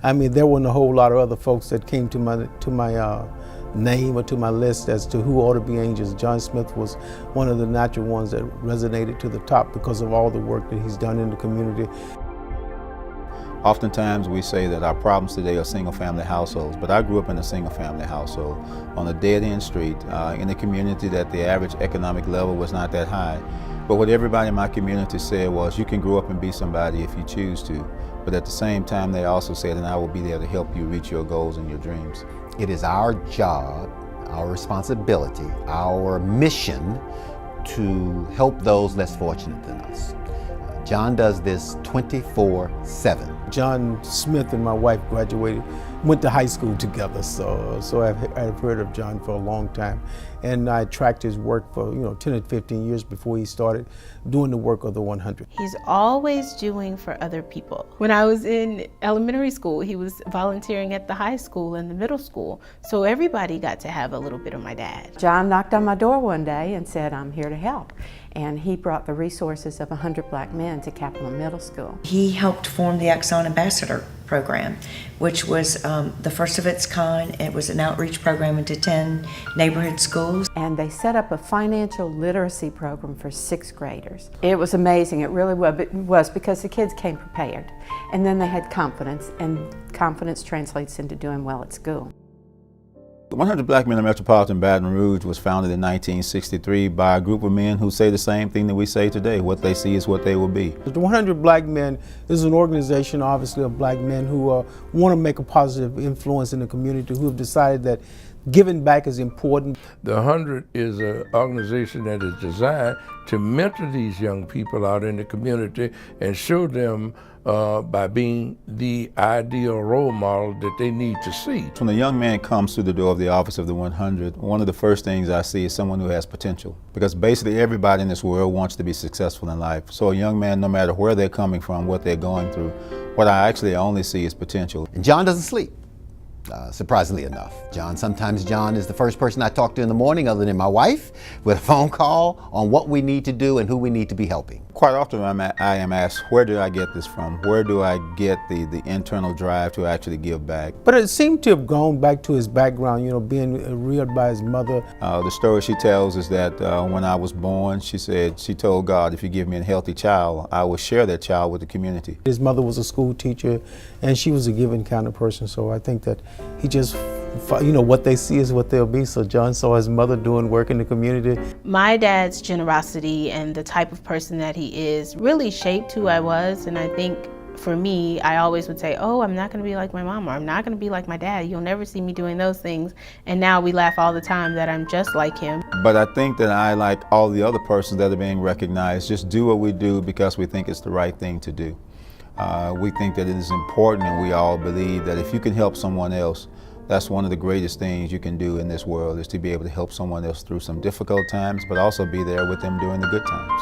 I mean, there weren't a whole lot of other folks that came to my name or to my list as to who ought to be angels. John Smith was one of the natural ones that resonated to the top because of all the work that he's done in the community. Oftentimes we say that our problems today are single-family households, but I grew up in a single-family household on a dead-end street in a community that the average economic level was not that high. But what everybody in my community said was, you can grow up and be somebody if you choose to. But at the same time, they also said, and I will be there to help you reach your goals and your dreams. It is our job, our responsibility, our mission to help those less fortunate than us. John does this 24/7. John Smith and my wife went to high school together, so I've heard of John for a long time, and I tracked his work for 10 or 15 years before he started doing the work of the 100. He's always doing for other people. When I was in elementary school, he was volunteering at the high school and the middle school, so everybody got to have a little bit of my dad. John knocked on my door one day and said, "I'm here to help." And he brought the resources of 100 black men to Capitol Middle School. He helped form the Exxon Ambassador Program, which was the first of its kind. It was an outreach program into 10 neighborhood schools. And they set up a financial literacy program for 6th graders. It was amazing, it really was, because the kids came prepared. And then they had confidence, and confidence translates into doing well at school. The 100 Black Men of Metropolitan Baton Rouge was founded in 1963 by a group of men who say the same thing that we say today: what they see is what they will be. The 100 Black Men is an organization, obviously, of black men who want to make a positive influence in the community, who have decided that giving back is important. The 100 is an organization that is designed to mentor these young people out in the community and show them by being the ideal role model that they need to see. When a young man comes through the door of the office of the 100, one of the first things I see is someone who has potential. Because basically everybody in this world wants to be successful in life. So a young man, no matter where they're coming from, what they're going through, what I actually only see is potential. And John doesn't sleep. Surprisingly enough. Sometimes John is the first person I talk to in the morning, other than my wife, with a phone call on what we need to do and who we need to be helping. Quite often I am asked, where do I get this from? Where do I get the internal drive to actually give back? But it seemed to have gone back to his background, being reared by his mother. The story she tells is that when I was born, she said she told God, if you give me a healthy child, I will share that child with the community. His mother was a school teacher, and she was a giving kind of person, so I think that he just, what they see is what they'll be. So John saw his mother doing work in the community. My dad's generosity and the type of person that he is really shaped who I was, and I think for me, I always would say, oh, I'm not going to be like my mom, or I'm not going to be like my dad. You'll never see me doing those things. And now we laugh all the time that I'm just like him. But I think that I, like all the other persons that are being recognized, just do what we do because we think it's the right thing to do. We think that it is important, and we all believe that if you can help someone else, that's one of the greatest things you can do in this world, is to be able to help someone else through some difficult times, but also be there with them during the good times.